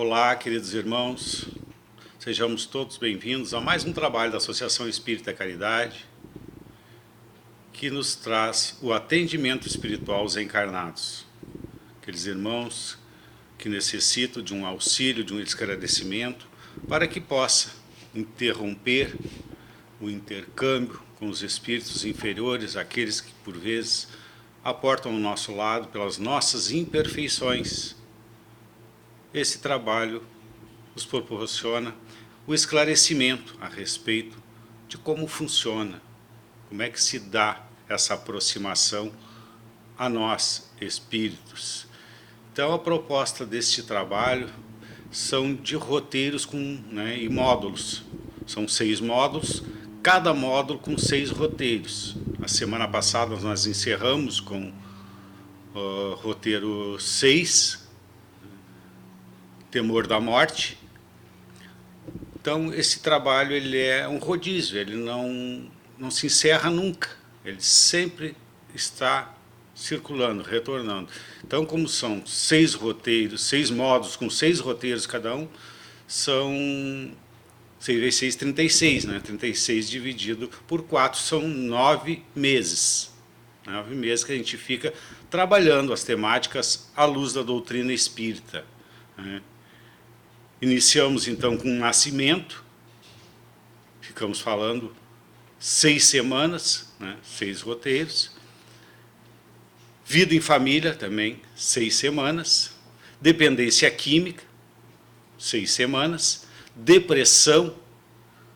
Olá, queridos irmãos, sejamos todos bem-vindos a mais um trabalho da Associação Espírita Caridade, que nos traz o atendimento espiritual aos encarnados. Aqueles irmãos que necessitam de um auxílio, de um esclarecimento, para que possa interromper o intercâmbio com os espíritos inferiores, aqueles que, por vezes, aportam ao nosso lado pelas nossas imperfeições. Esse trabalho nos proporciona o esclarecimento a respeito de como funciona, como é que se dá essa aproximação a nós, espíritos. Então, a proposta deste trabalho são de roteiros e módulos. São 6 módulos, cada módulo com 6 roteiros. A semana passada nós encerramos com o roteiro 6, Temor da Morte. Então, esse trabalho ele é um rodízio, ele não se encerra nunca, ele sempre está circulando, retornando. Então, como são 6 roteiros, 6 módulos com 6 roteiros cada um, são 6 vezes 6, 36, né? 36 dividido por 4 são 9 meses. 9 meses que a gente fica trabalhando as temáticas à luz da doutrina espírita, né? Iniciamos então com o nascimento, ficamos falando 6 semanas, né? 6 roteiros. Vida em família também, 6 semanas. Dependência química, 6 semanas. Depressão,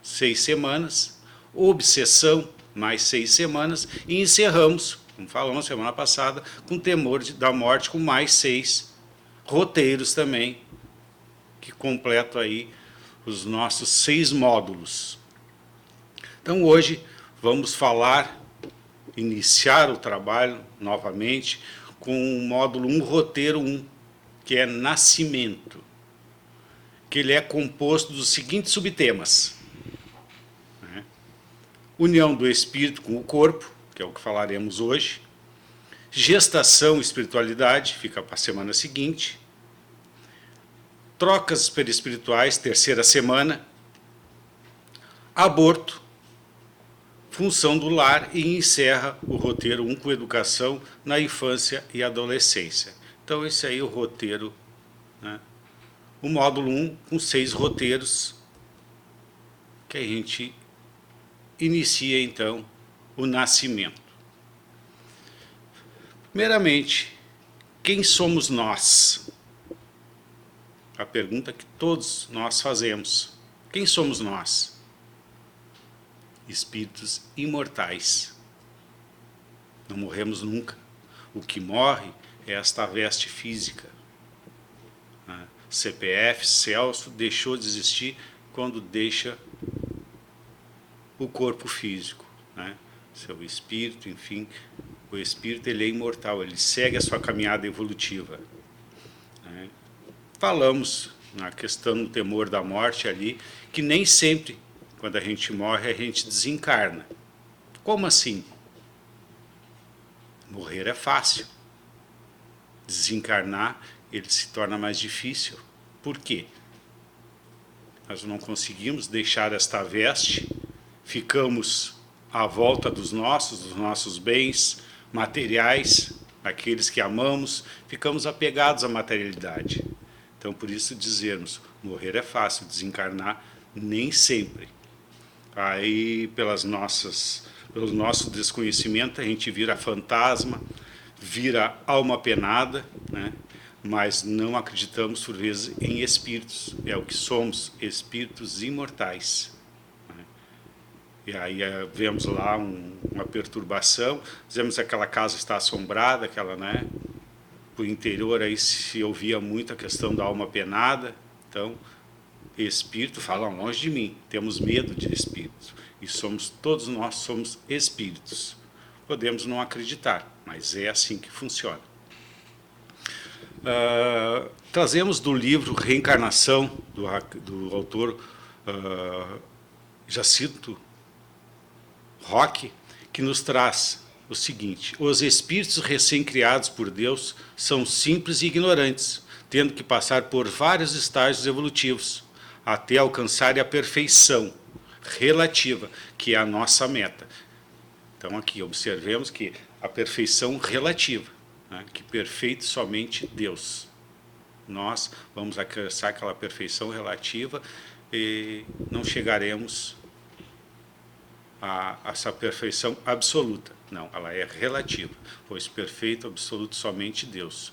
6 semanas. Obsessão, mais 6 semanas. E encerramos, como falamos semana passada, com temor da morte, com mais 6 roteiros também, que completam aí os nossos 6 módulos. Então, hoje, vamos iniciar o trabalho novamente com o módulo 1, roteiro 1, que é Nascimento, que ele é composto dos seguintes subtemas: né? União do espírito com o corpo, que é o que falaremos hoje. Gestação e espiritualidade, fica para a semana seguinte. Trocas perispirituais, terceira semana. Aborto, função do lar, e encerra o roteiro 1 com educação na infância e adolescência. Então, esse aí é o roteiro, né? O módulo 1 com 6 roteiros, que a gente inicia, então, o nascimento. Primeiramente, quem somos nós? A pergunta que todos nós fazemos. Quem somos nós? Espíritos imortais. Não morremos nunca. O que morre é esta veste física. CPF, Celso, deixou de existir quando deixa o corpo físico, né? Seu espírito, enfim, o espírito ele é imortal, ele segue a sua caminhada evolutiva, né? Falamos na questão do temor da morte ali, que nem sempre, quando a gente morre, a gente desencarna. Como assim? Morrer é fácil. Desencarnar, ele se torna mais difícil. Por quê? Nós não conseguimos deixar esta veste, ficamos à volta dos nossos bens materiais, aqueles que amamos, ficamos apegados à materialidade. Então, por isso dizermos, morrer é fácil, desencarnar nem sempre. Aí, pelo nosso desconhecimento, a gente vira fantasma, vira alma penada, né? Mas não acreditamos, por vezes, em espíritos. É o que somos, espíritos imortais. Né? E aí vemos lá uma perturbação, dizemos que aquela casa está assombrada, né? Por interior aí se ouvia muito a questão da alma penada. Então, espírito fala longe de mim, temos medo de espíritos. E todos nós somos espíritos. Podemos não acreditar, mas é assim que funciona. Trazemos do livro Reencarnação, do autor Jacinto Roque, que nos traz o seguinte: os espíritos recém-criados por Deus são simples e ignorantes, tendo que passar por vários estágios evolutivos, até alcançar a perfeição relativa, que é a nossa meta. Então, aqui, observemos que a perfeição relativa, né, que perfeito somente Deus. Nós vamos alcançar aquela perfeição relativa e não chegaremos a essa perfeição absoluta. Não, ela é relativa, pois perfeito, absoluto, somente Deus.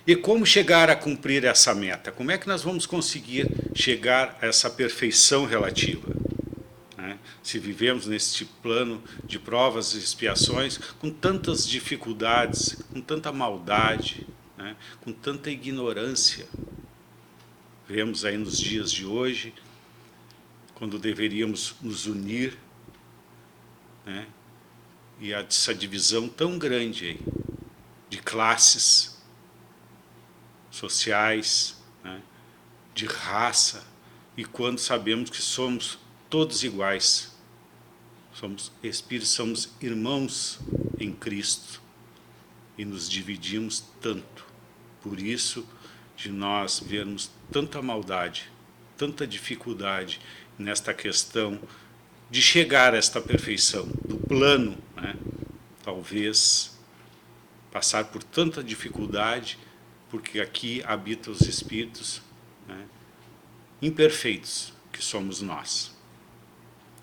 E como chegar a cumprir essa meta? Como é que nós vamos conseguir chegar a essa perfeição relativa? Se vivemos neste plano de provas e expiações, com tantas dificuldades, com tanta maldade, né, com tanta ignorância, vemos aí nos dias de hoje, quando deveríamos nos unir, né, e essa divisão tão grande aí, de classes sociais, né, de raça, e quando sabemos que somos todos iguais, somos espíritos, somos irmãos em Cristo, e nos dividimos tanto. Por isso, de nós vermos tanta maldade, tanta dificuldade nesta questão de chegar a esta perfeição, do plano, né? Talvez passar por tanta dificuldade, porque aqui habitam os espíritos, né, imperfeitos, que somos nós.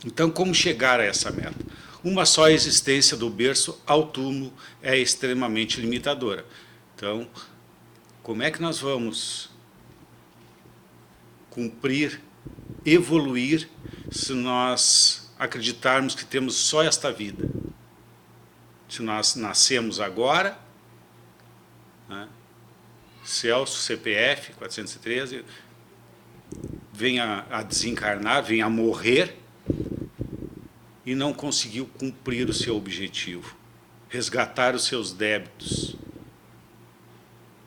Então, como chegar a essa meta? Uma só existência do berço ao túmulo é extremamente limitadora. Então, como é que nós vamos cumprir, evoluir, se nós acreditarmos que temos só esta vida? Se nós nascemos agora, né, Celso, CPF 413, vem a desencarnar, vem a morrer, e não conseguiu cumprir o seu objetivo, resgatar os seus débitos.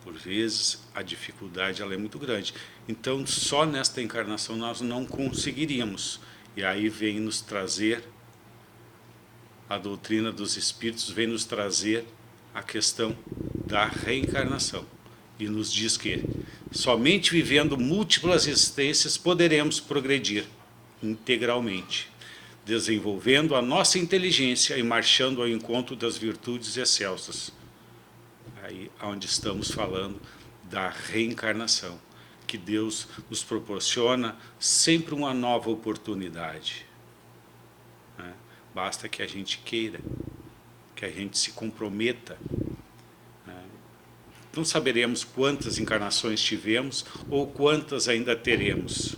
Por vezes, a dificuldade ela é muito grande. Então, só nesta encarnação nós não conseguiríamos. E aí vem nos trazer, a doutrina dos espíritos vem nos trazer a questão da reencarnação. E nos diz que somente vivendo múltiplas existências poderemos progredir integralmente, desenvolvendo a nossa inteligência e marchando ao encontro das virtudes excelsas. Aí onde estamos falando da reencarnação, que Deus nos proporciona sempre uma nova oportunidade. Basta que a gente queira, que a gente se comprometa. Não saberemos quantas encarnações tivemos ou quantas ainda teremos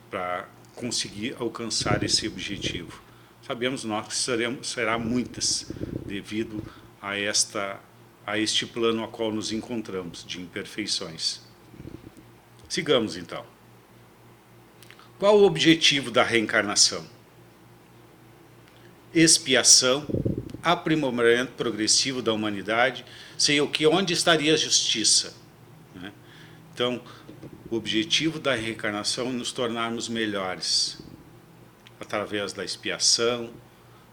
para conseguir alcançar esse objetivo. Sabemos nós que será muitas, devido a este plano a qual nos encontramos, de imperfeições. Sigamos, então. Qual o objetivo da reencarnação? Expiação, aprimoramento progressivo da humanidade, sem o que onde estaria a justiça? Então, o objetivo da reencarnação é nos tornarmos melhores, através da expiação,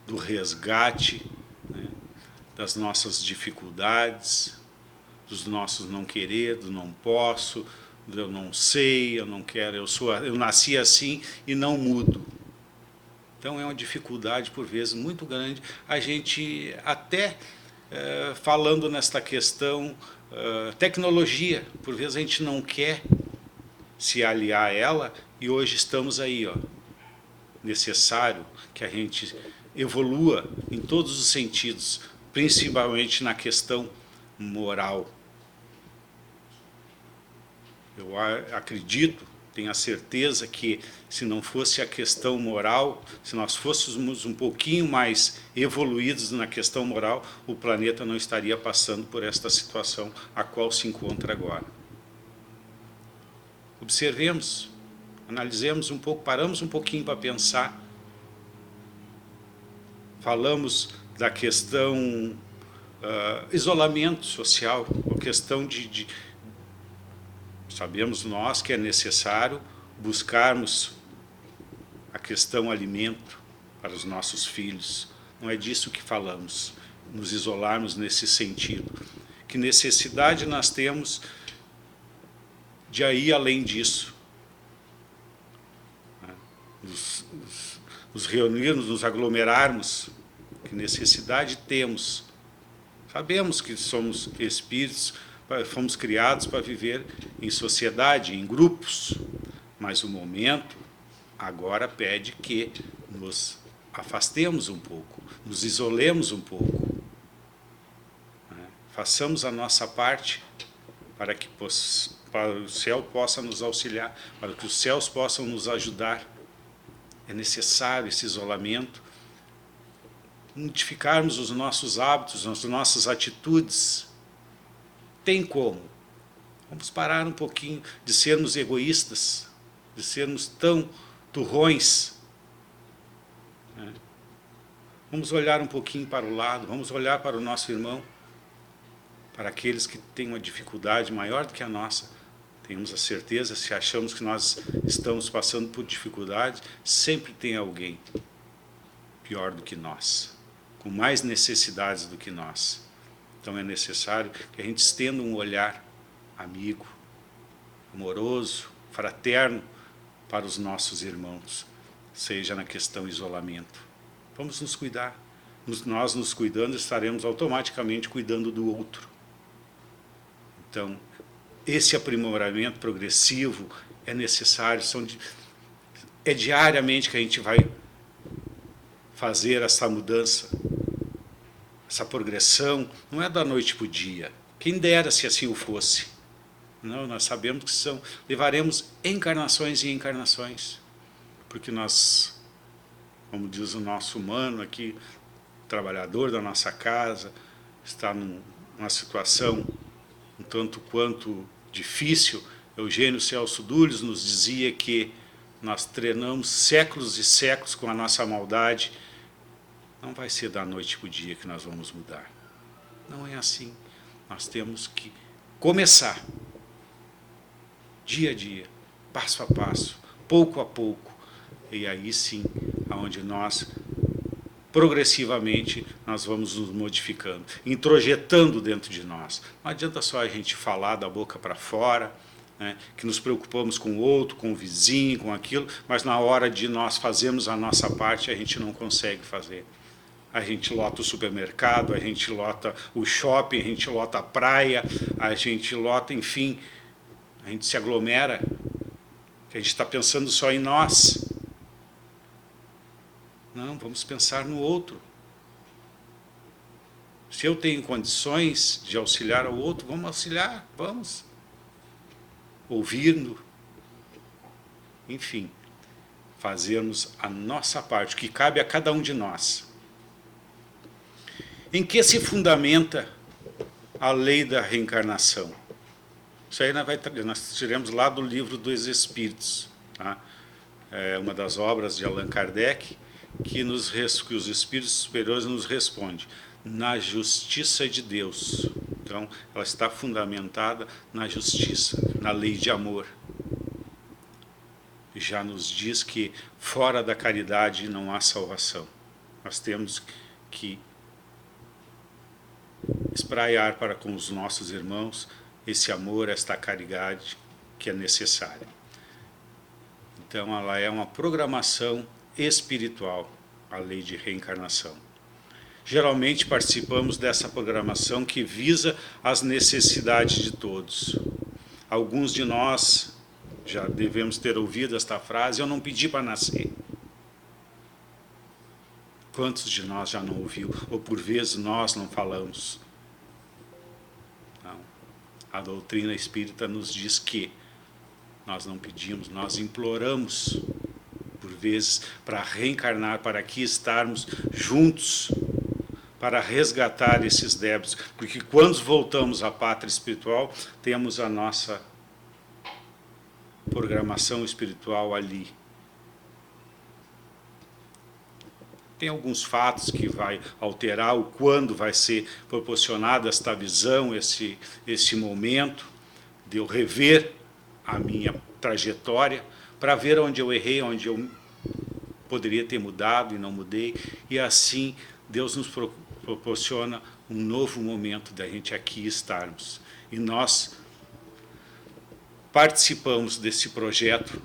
do resgate, né, das nossas dificuldades, dos nossos não querer, do não posso, do eu não sei, eu não quero, eu nasci assim e não mudo. Então é uma dificuldade, por vezes, muito grande, a gente até falando nesta questão tecnologia, por vezes a gente não quer se aliar a ela, e hoje estamos aí, ó, necessário que a gente evolua em todos os sentidos, principalmente na questão moral. Eu acredito, tenho a certeza que se não fosse a questão moral, se nós fôssemos um pouquinho mais evoluídos na questão moral, o planeta não estaria passando por esta situação a qual se encontra agora. Observemos, analisemos um pouco, paramos um pouquinho para pensar. Falamos da questão isolamento social, a questão sabemos nós que é necessário buscarmos a questão alimento para os nossos filhos. Não é disso que falamos, nos isolarmos nesse sentido. que necessidade nós temos de ir além disso. Nos reunirmos, nos aglomerarmos, que necessidade temos. Sabemos que somos espíritos, fomos criados para viver em sociedade, em grupos, mas o momento agora pede que nos afastemos um pouco, nos isolemos um pouco, façamos a nossa parte para que para o céu possa nos auxiliar, para que os céus possam nos ajudar. É necessário esse isolamento, modificarmos os nossos hábitos, as nossas atitudes. Tem como. Vamos parar um pouquinho de sermos egoístas, de sermos tão turrões. Vamos olhar um pouquinho para o lado, vamos olhar para o nosso irmão, para aqueles que têm uma dificuldade maior do que a nossa. Temos a certeza, se achamos que nós estamos passando por dificuldade, sempre tem alguém pior do que nós, com mais necessidades do que nós. Então é necessário que a gente estenda um olhar amigo, amoroso, fraterno para os nossos irmãos, seja na questão isolamento. Vamos nos cuidar. Nós nos cuidando, estaremos automaticamente cuidando do outro. Então, esse aprimoramento progressivo é necessário, é diariamente que a gente vai fazer essa mudança, essa progressão, não é da noite para o dia. Quem dera se assim o fosse. Não, nós sabemos que levaremos encarnações e encarnações, porque nós, como diz o nosso humano aqui, trabalhador da nossa casa, está numa situação um tanto quanto difícil. Eugênio Celso Dulles nos dizia que nós treinamos séculos e séculos com a nossa maldade. Não vai ser da noite para o dia que nós vamos mudar. Não é assim. Nós temos que começar, dia a dia, passo a passo, pouco a pouco, e aí sim, aonde nós, progressivamente, nós vamos nos modificando, introjetando dentro de nós. Não adianta só a gente falar da boca para fora, que nos preocupamos com o outro, com o vizinho, com aquilo, mas na hora de nós fazermos a nossa parte, a gente não consegue fazer. A gente lota o supermercado, a gente lota o shopping, a gente lota a praia, a gente lota, enfim, a gente se aglomera, que a gente está pensando só em nós. Não, vamos pensar no outro. Se eu tenho condições de auxiliar ao outro, vamos auxiliar, vamos. Ouvindo, enfim, fazermos a nossa parte, o que cabe a cada um de nós. Em que se fundamenta a lei da reencarnação? Isso aí nós tiramos lá do livro dos Espíritos, tá? É uma das obras de Allan Kardec, que os Espíritos Superiores nos respondem, na justiça de Deus. Então, ela está fundamentada na justiça, na lei de amor. Já nos diz que fora da caridade não há salvação. Nós temos que espraiar para com os nossos irmãos esse amor, esta caridade que é necessária. Então, ela é uma programação espiritual, a lei de reencarnação. Geralmente participamos dessa programação que visa as necessidades de todos. Alguns de nós já devemos ter ouvido esta frase, eu não pedi para nascer. Quantos de nós já não ouviu? Ou por vezes nós não falamos? Não. A doutrina espírita nos diz que nós não pedimos, nós imploramos, por vezes, para reencarnar, para aqui estarmos juntos, para resgatar esses débitos. Porque quando voltamos à pátria espiritual, temos a nossa programação espiritual ali. Tem alguns fatos que vai alterar o quando vai ser proporcionada esta visão, esse momento de eu rever a minha trajetória, para ver onde eu errei, onde eu poderia ter mudado e não mudei, e assim Deus nos proporciona um novo momento da gente aqui estarmos. E nós participamos desse projeto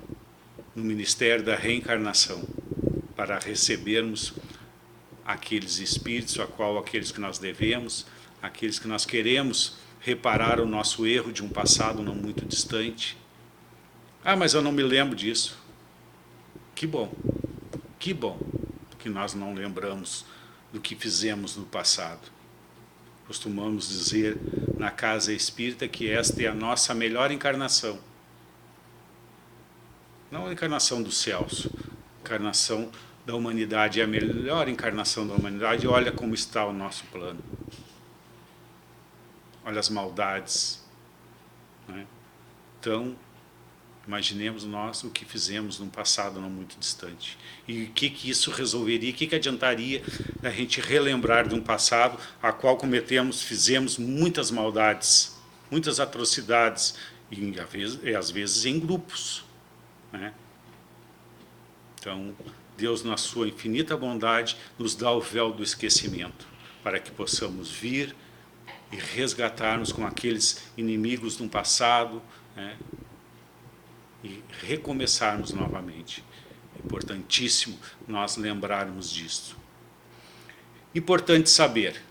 no Ministério da Reencarnação, para recebermos aqueles espíritos, aqueles que nós devemos, aqueles que nós queremos reparar o nosso erro de um passado não muito distante. Ah, mas eu não me lembro disso. Que bom que nós não lembramos do que fizemos no passado. Costumamos dizer na casa espírita que esta é a nossa melhor encarnação. Não a encarnação dos céus, a encarnação da humanidade, é a melhor encarnação da humanidade. Olha como está o nosso plano. Olha as maldades. Né? Então, imaginemos nós o que fizemos num passado não muito distante. E o que isso resolveria, o que adiantaria a gente relembrar de um passado a qual fizemos muitas maldades, muitas atrocidades, e às vezes em grupos. Né? Então, Deus, na sua infinita bondade, nos dá o véu do esquecimento, para que possamos vir e resgatarmos com aqueles inimigos de um passado, né? E recomeçarmos novamente. É importantíssimo nós lembrarmos disso. Importante saber,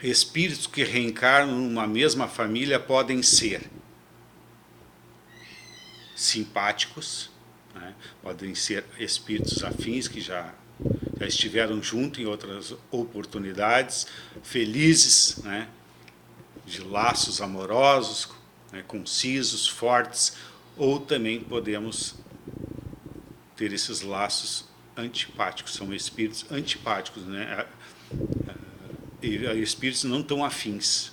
espíritos que reencarnam numa mesma família podem ser simpáticos, né? Podem ser espíritos afins que já estiveram juntos em outras oportunidades, felizes, né? De laços amorosos, né? Concisos, fortes, ou também podemos ter esses laços antipáticos, são espíritos antipáticos, né? E espíritos não tão afins,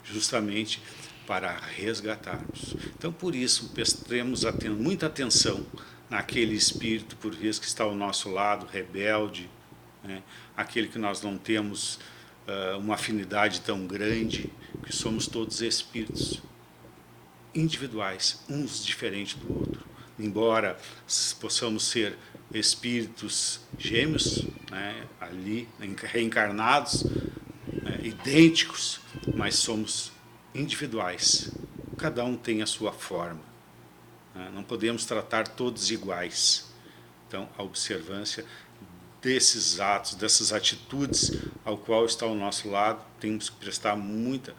justamente para resgatarmos. Então, por isso, prestemos muita atenção naquele espírito, por vezes, que está ao nosso lado, rebelde, né? Aquele que nós não temos uma afinidade tão grande, que somos todos espíritos individuais, uns diferentes do outro. Embora possamos ser espíritos gêmeos, né, ali reencarnados, né, idênticos, mas somos individuais. Cada um tem a sua forma. Né, não podemos tratar todos iguais. Então, a observância desses atos, dessas atitudes ao qual está ao nosso lado, temos que prestar muita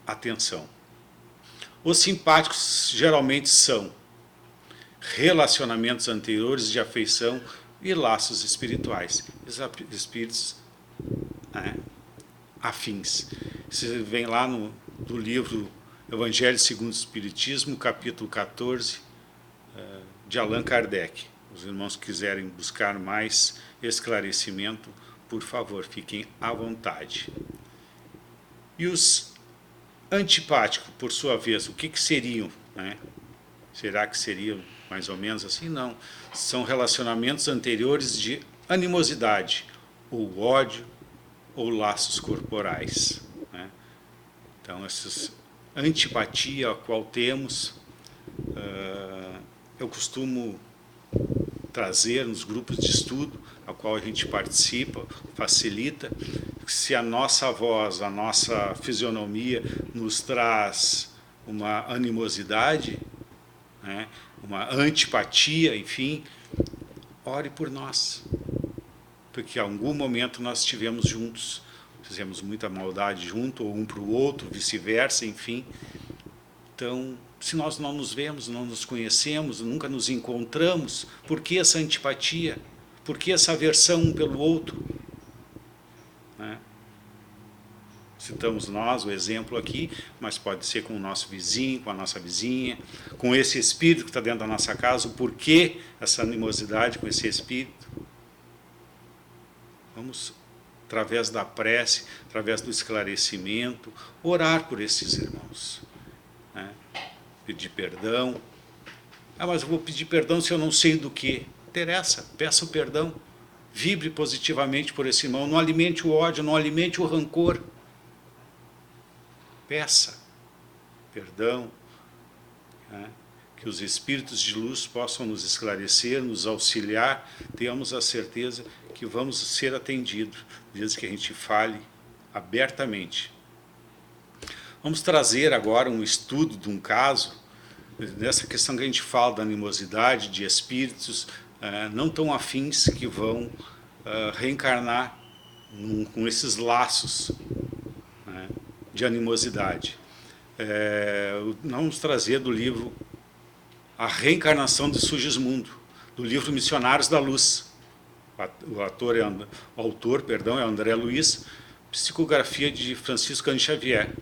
atenção. Os simpáticos geralmente são relacionamentos anteriores de afeição e laços espirituais. Espíritos afins. Você vem lá no livro Evangelho segundo o Espiritismo, capítulo 14, de Allan Kardec. Os irmãos que quiserem buscar mais esclarecimento, por favor, fiquem à vontade. E os antipáticos, por sua vez, o que seriam? Né? Será que seriam mais ou menos assim? Não. São relacionamentos anteriores de animosidade, ou ódio, ou laços corporais. Né? Então, essa antipatia a qual temos, eu costumo trazer nos grupos de estudo, a qual a gente participa, facilita, se a nossa voz, a nossa fisionomia nos traz uma animosidade, né, uma antipatia, enfim, ore por nós, porque em algum momento nós estivemos juntos, fizemos muita maldade junto, ou um para o outro, vice-versa, enfim. Então, se nós não nos vemos, não nos conhecemos, nunca nos encontramos, por que essa antipatia? Por que essa aversão um pelo outro? Né? Citamos nós o exemplo aqui, mas pode ser com o nosso vizinho, com a nossa vizinha, com esse espírito que está dentro da nossa casa, o porquê essa animosidade com esse espírito? Vamos, através da prece, através do esclarecimento, orar por esses irmãos. Né? Pedir perdão. Ah, mas eu vou pedir perdão se eu não sei do que. Não interessa, peça o perdão. Vibre positivamente por esse irmão. Não alimente o ódio, não alimente o rancor. Peça perdão. Né? que os espíritos de luz possam nos esclarecer, nos auxiliar, tenhamos a certeza que vamos ser atendidos, desde que a gente fale abertamente. Vamos trazer agora um estudo de um caso, nessa questão que a gente fala da animosidade, de espíritos não tão afins que vão reencarnar com esses laços, né, de animosidade. Vamos trazer do livro A Reencarnação de Sugismundo, do livro Missionários da Luz. O autor é André Luiz, psicografia de Francisco Cândido Xavier.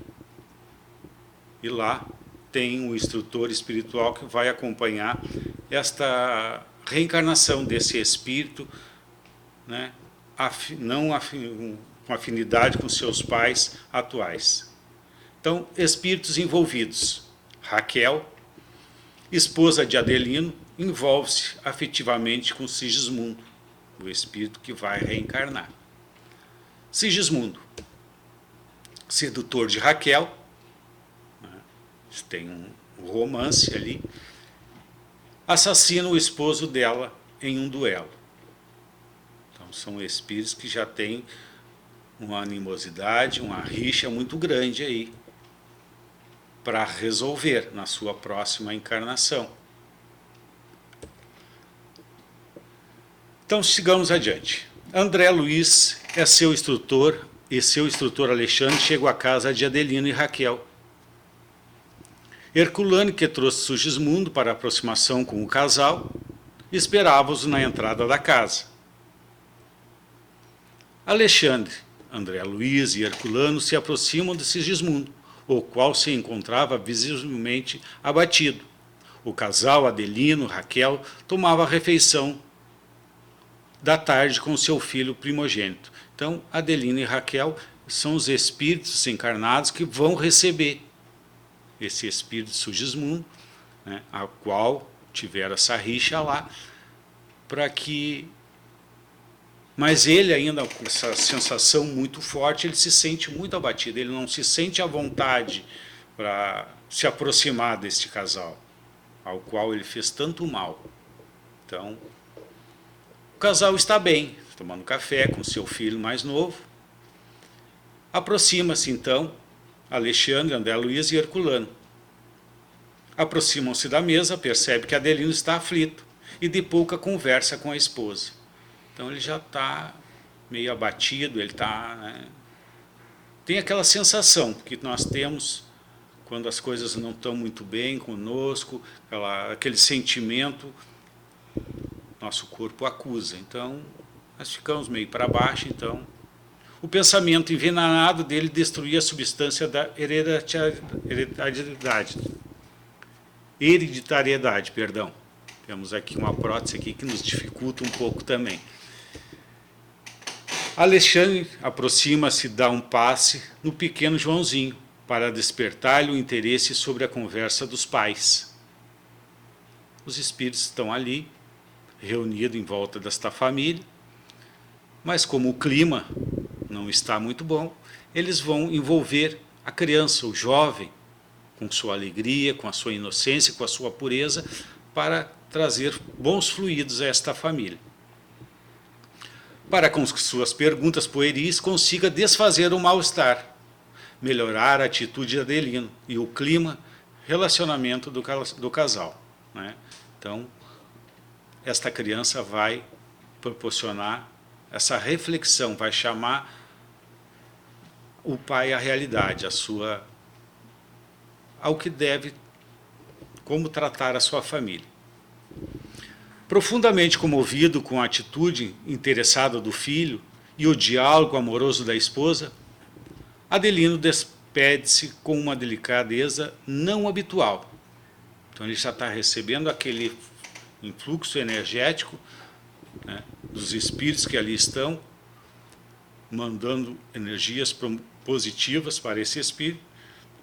E lá tem um instrutor espiritual que vai acompanhar esta reencarnação desse espírito, né, com afinidade com seus pais atuais. Então, espíritos envolvidos. Raquel, esposa de Adelino, envolve-se afetivamente com Sigismundo, o espírito que vai reencarnar. Sigismundo, sedutor de Raquel, tem um romance ali, assassina o esposo dela em um duelo. Então são espíritos que já têm uma animosidade, uma rixa muito grande aí para resolver na sua próxima encarnação. Então sigamos adiante. André Luiz é seu instrutor e seu instrutor Alexandre chegam à casa de Adelino e Raquel. Herculano, que trouxe Sugismundo para aproximação com o casal, esperava-os na entrada da casa. Alexandre, André Luiz e Herculano se aproximam de Sigismundo, o qual se encontrava visivelmente abatido. O casal, Adelino, Raquel, tomava a refeição da tarde com seu filho primogênito. Então, Adelino e Raquel são os espíritos encarnados que vão receber esse espírito de Sugismundo, né, a qual tiveram essa rixa lá, para que... Mas ele ainda, com essa sensação muito forte, ele se sente muito abatido, ele não se sente à vontade para se aproximar deste casal, ao qual ele fez tanto mal. Então, o casal está bem, tomando café com seu filho mais novo. Aproxima-se então Alexandre, André Luiz e Herculano. Aproximam-se da mesa, percebe que Adelino está aflito e de pouca conversa com a esposa. Então ele já está meio abatido, ele está... né, tem aquela sensação que nós temos quando as coisas não estão muito bem conosco, aquele sentimento, nosso corpo acusa. Então nós ficamos meio para baixo, então... O pensamento envenenado dele destruía a substância da hereditariedade, perdão. Temos aqui uma prótese aqui que nos dificulta um pouco também. Alexandre aproxima-se, dá um passe no pequeno Joãozinho para despertar-lhe o interesse sobre a conversa dos pais. Os espíritos estão ali, reunidos em volta desta família, mas como o clima não está muito bom, eles vão envolver a criança, o jovem, com sua alegria, com a sua inocência, com a sua pureza, para trazer bons fluidos a esta família. Para com suas perguntas pueris, consiga desfazer o mal-estar, melhorar a atitude de Adelino e o clima, relacionamento do casal, né? Então, esta criança vai proporcionar essa reflexão, vai chamar o pai à realidade, ao que deve, como tratar a sua família. Profundamente comovido com a atitude interessada do filho e o diálogo amoroso da esposa, Adelino despede-se com uma delicadeza não habitual. Então ele já está recebendo aquele influxo energético, né, dos espíritos que ali estão, mandando energias positivas para esse espírito.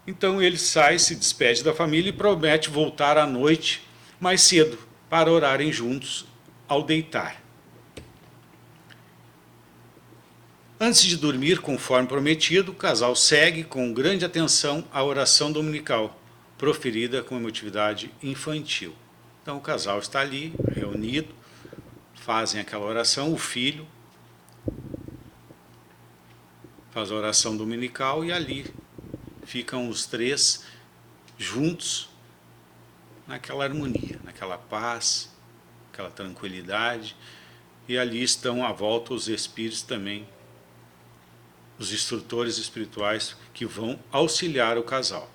Então ele sai, se despede da família e promete voltar à noite mais cedo para orarem juntos ao deitar. Antes de dormir, conforme prometido, o casal segue com grande atenção a oração dominical, proferida com emotividade infantil. Então o casal está ali, reunido, fazem aquela oração, o filho faz a oração dominical e ali ficam os três juntos naquela harmonia, naquela paz, aquela tranquilidade, e ali estão à volta os espíritos também, os instrutores espirituais que vão auxiliar o casal.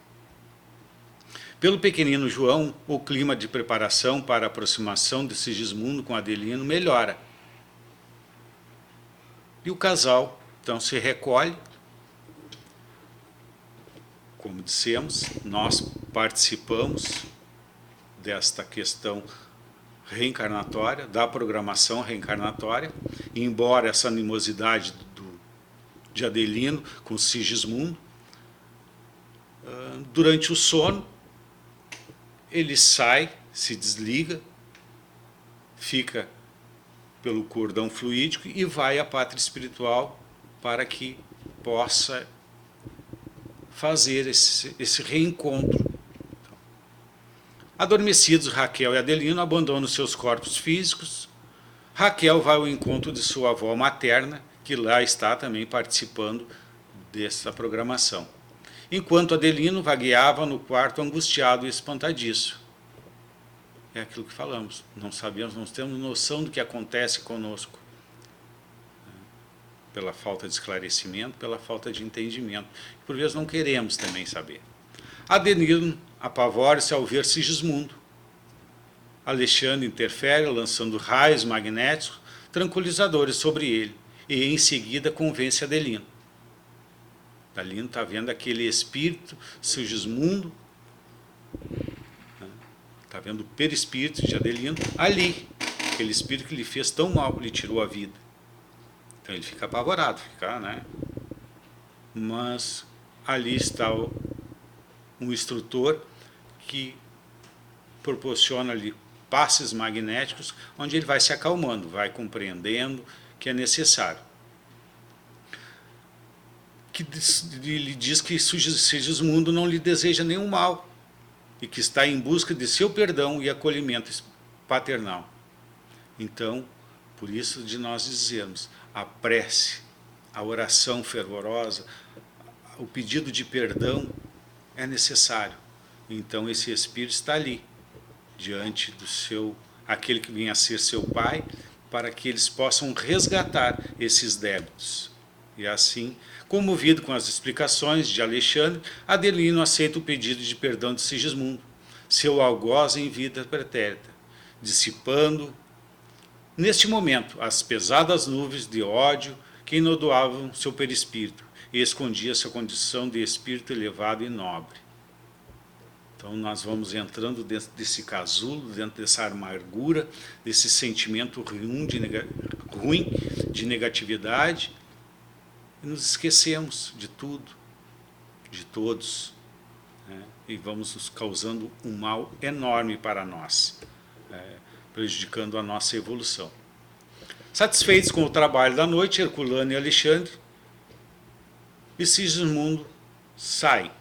Pelo pequenino João, o clima de preparação para a aproximação de Sigismundo com Adelino melhora. E o casal, então, se recolhe. Como dissemos, nós participamos desta questão reencarnatória, da programação reencarnatória, e embora essa animosidade de Adelino com Sigismundo, durante o sono, ele sai, se desliga, fica pelo cordão fluídico e vai à pátria espiritual para que possa fazer esse reencontro. Adormecidos, Raquel e Adelino abandonam seus corpos físicos. Raquel vai ao encontro de sua avó materna, que lá está também participando dessa programação. Enquanto Adelino vagueava no quarto angustiado e espantadiço. É aquilo que falamos, não sabemos, não temos noção do que acontece conosco. Pela falta de esclarecimento, pela falta de entendimento. Por vezes não queremos também saber. Adelino apavora-se ao ver Sigismundo. Alexandre interfere, lançando raios magnéticos tranquilizadores sobre ele, e em seguida convence Adelino. Adelino está vendo aquele espírito, Sigismundo, está vendo o perispírito de Adelino ali, aquele espírito que lhe fez tão mal, que lhe tirou a vida. Então ele fica apavorado, né? Mas ali está um instrutor que proporciona-lhe passes magnéticos, onde ele vai se acalmando, vai compreendendo que é necessário. Que lhe diz que Sigismundo não lhe deseja nenhum mal e que está em busca de seu perdão e acolhimento paternal. Então, por isso de nós dizermos, a prece, a oração fervorosa, o pedido de perdão é necessário. Então esse espírito está ali, diante do aquele que vinha a ser seu pai, para que eles possam resgatar esses débitos. E assim, comovido com as explicações de Alexandre, Adelino aceita o pedido de perdão de Sigismundo, seu algoz em vida pretérita, dissipando, neste momento, as pesadas nuvens de ódio que inodoavam seu perispírito e escondia sua condição de espírito elevado e nobre. Então nós vamos entrando dentro desse casulo, dentro dessa amargura, desse sentimento ruim de negatividade, e nos esquecemos de tudo, de todos, né? E vamos nos causando um mal enorme para nós, prejudicando a nossa evolução. Satisfeitos com o trabalho da noite, Herculano e Alexandre e Sigismundo saem,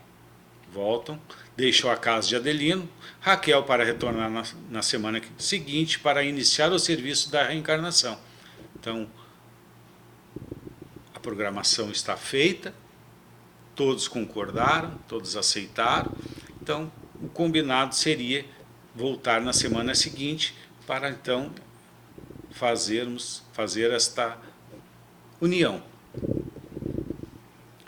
voltam, deixam a casa de Adelino, Raquel para retornar na semana seguinte para iniciar o serviço da reencarnação. Então, a programação está feita, todos concordaram, todos aceitaram, então o combinado seria voltar na semana seguinte para então fazer esta união.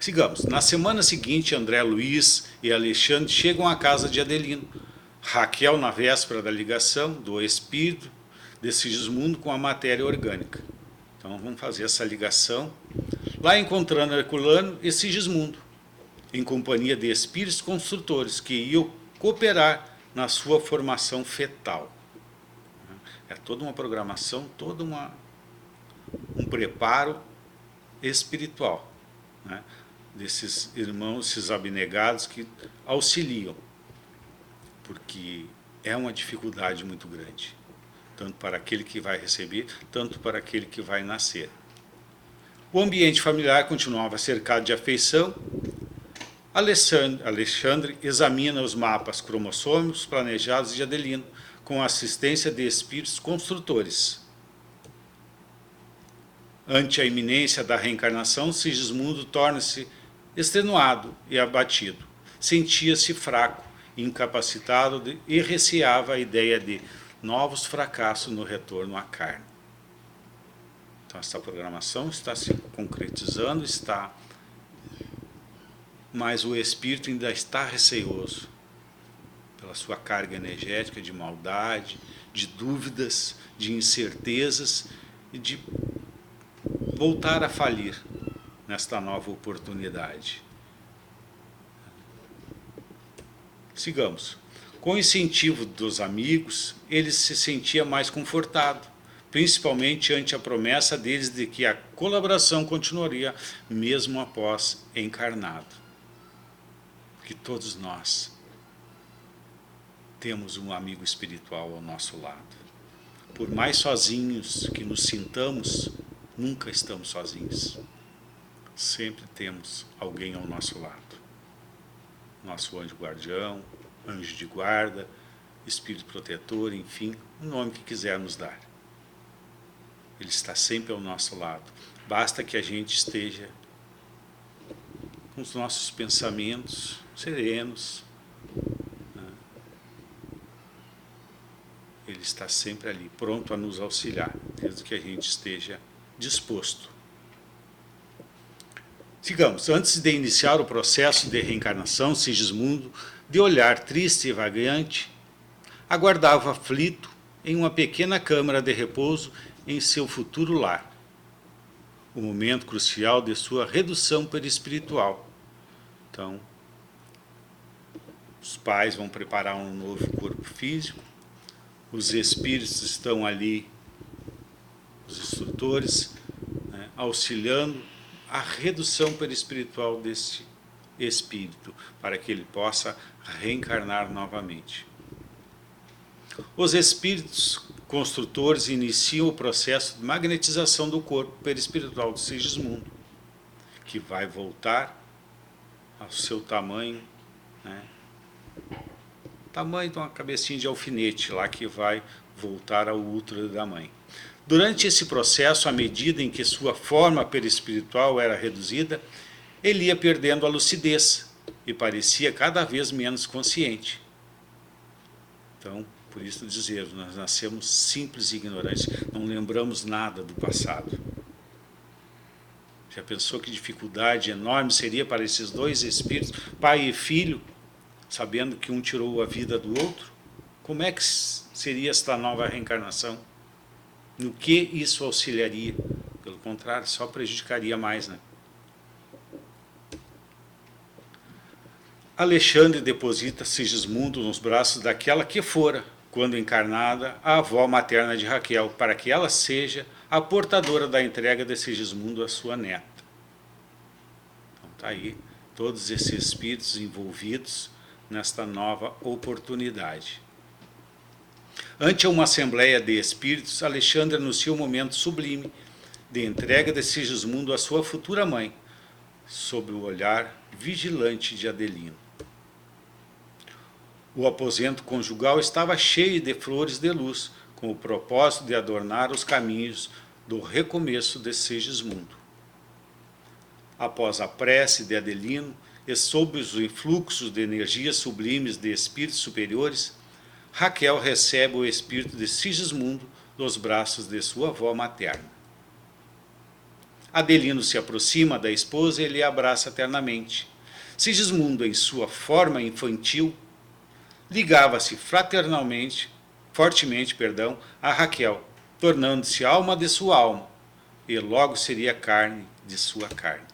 Sigamos. Na semana seguinte, André Luiz e Alexandre chegam à casa de Adelino. Raquel, na véspera da ligação do espírito de Sigismundo com a matéria orgânica. Então vamos fazer essa ligação. Lá encontrando Herculano e Sigismundo, em companhia de espíritos construtores que iam cooperar na sua formação fetal. É toda uma programação, todo um preparo espiritual, né? Desses irmãos, esses abnegados que auxiliam, porque é uma dificuldade muito grande, tanto para aquele que vai receber, tanto para aquele que vai nascer. O ambiente familiar continuava cercado de afeição, Alexandre examina os mapas cromossômicos planejados de Adelino com a assistência de espíritos construtores. Ante a iminência da reencarnação, Sigismundo torna-se extenuado e abatido. Sentia-se fraco, incapacitado e receava a ideia de novos fracassos no retorno à carne. Então, essa programação está se concretizando, mas o espírito ainda está receoso pela sua carga energética de maldade, de dúvidas, de incertezas e de voltar a falir nesta nova oportunidade. Sigamos. Com o incentivo dos amigos, ele se sentia mais confortado, principalmente ante a promessa deles de que a colaboração continuaria mesmo após encarnado. Que todos nós temos um amigo espiritual ao nosso lado. Por mais sozinhos que nos sintamos, nunca estamos sozinhos. Sempre temos alguém ao nosso lado. Nosso anjo guardião, anjo de guarda, espírito protetor, enfim, o nome que quisermos dar. Ele está sempre ao nosso lado. Basta que a gente esteja com os nossos pensamentos serenos. Ele está sempre ali, pronto a nos auxiliar, desde que a gente esteja disposto. Sigamos. Antes de iniciar o processo de reencarnação, Sigismundo, de olhar triste e vagante, aguardava aflito em uma pequena câmara de repouso em seu futuro lar. O momento crucial de sua redução perispiritual. Então, os pais vão preparar um novo corpo físico, os espíritos estão ali, os instrutores, auxiliando a redução perispiritual desse espírito, para que ele possa reencarnar novamente. Os espíritos construtores iniciam o processo de magnetização do corpo perispiritual de Sigismundo, que vai voltar ao seu tamanho, tamanho de uma cabecinha de alfinete, lá que vai voltar ao útero da mãe. Durante esse processo, à medida em que sua forma perispiritual era reduzida, ele ia perdendo a lucidez e parecia cada vez menos consciente. Então, por isso dizer, nós nascemos simples e ignorantes, não lembramos nada do passado. Já pensou que dificuldade enorme seria para esses dois espíritos, pai e filho, sabendo que um tirou a vida do outro? Como é que seria esta nova reencarnação? No que isso auxiliaria? Pelo contrário, só prejudicaria mais, Alexandre deposita Sigismundo nos braços daquela que fora, quando encarnada, a avó materna de Raquel, para que ela seja a portadora da entrega de Sigismundo à sua neta. Então está aí todos esses espíritos envolvidos nesta nova oportunidade. Ante uma assembleia de espíritos, Alexandre anuncia um momento sublime de entrega de Sigismundo à sua futura mãe, sob o olhar vigilante de Adelino. O aposento conjugal estava cheio de flores de luz, com o propósito de adornar os caminhos do recomeço de Sigismundo. Após a prece de Adelino e sob os influxos de energias sublimes de espíritos superiores, Raquel recebe o espírito de Sigismundo nos braços de sua avó materna. Adelino se aproxima da esposa e lhe abraça ternamente. Sigismundo, em sua forma infantil, ligava-se fortemente, a Raquel, tornando-se alma de sua alma, e logo seria carne de sua carne.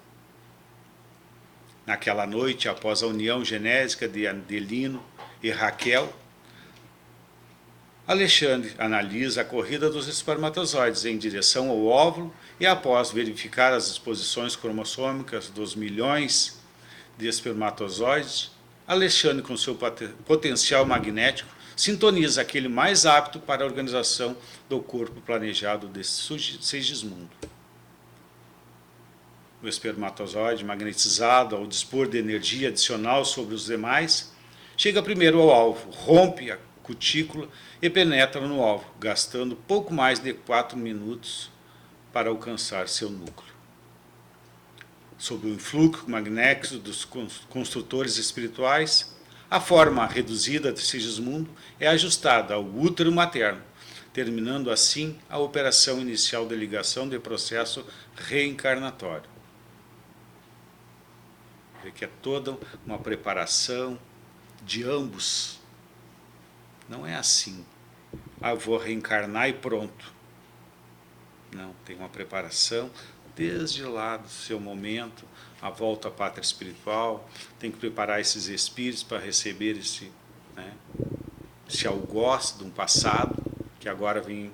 Naquela noite, após a união genésica de Adelino e Raquel, Alexandre analisa a corrida dos espermatozoides em direção ao óvulo e, após verificar as exposições cromossômicas dos milhões de espermatozoides, Alexandre, com seu potencial magnético, sintoniza aquele mais apto para a organização do corpo planejado de Sigismundo. o espermatozoide magnetizado ao dispor de energia adicional sobre os demais, chega primeiro ao alvo, rompe a cutícula e penetra no alvo, gastando pouco mais de 4 minutos para alcançar seu núcleo. Sob o influxo magnético dos construtores espirituais, a forma reduzida de Sigismundo é ajustada ao útero materno, terminando assim a operação inicial de ligação de processo reencarnatório. Que é toda uma preparação de ambos. Não é assim, eu vou reencarnar e pronto. Não, tem uma preparação desde lá do seu momento, a volta à pátria espiritual, tem que preparar esses espíritos para receber esse algoz de um passado, que agora vem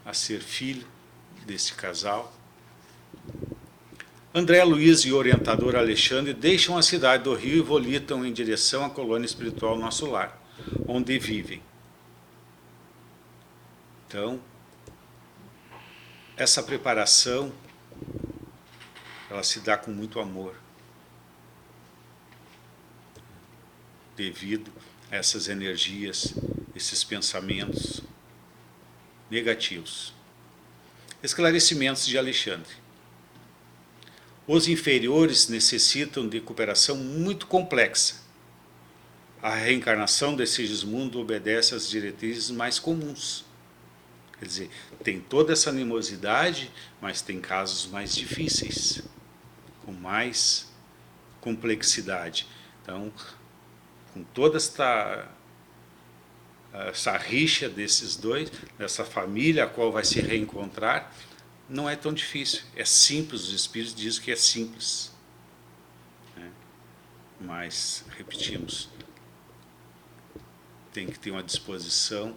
a ser filho desse casal. André Luiz e o orientador Alexandre deixam a cidade do Rio e volitam em direção à colônia espiritual Nosso Lar, onde vivem. Então, essa preparação, ela se dá com muito amor, devido a essas energias, esses pensamentos negativos. Esclarecimentos de Alexandre. Os inferiores necessitam de cooperação muito complexa. A reencarnação de Sigismundo obedece às diretrizes mais comuns. Quer dizer, tem toda essa animosidade, mas tem casos mais difíceis, com mais complexidade. Então, com toda essa rixa desses dois, dessa família a qual vai se reencontrar, não é tão difícil, é simples, os espíritos dizem que é simples. Mas, repetimos, tem que ter uma disposição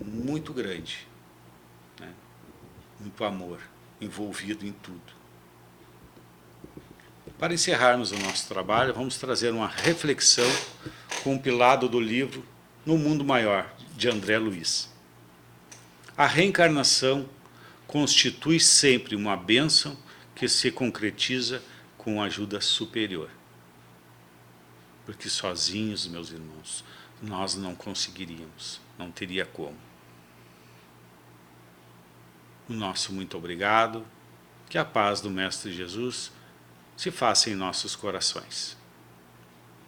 muito grande, muito amor envolvido em tudo. Para encerrarmos o nosso trabalho, vamos trazer uma reflexão compilada do livro No Mundo Maior, de André Luiz. A reencarnação constitui sempre uma bênção que se concretiza com ajuda superior. Porque sozinhos, meus irmãos, nós não conseguiríamos, não teria como. O nosso muito obrigado, que a paz do Mestre Jesus se faça em nossos corações.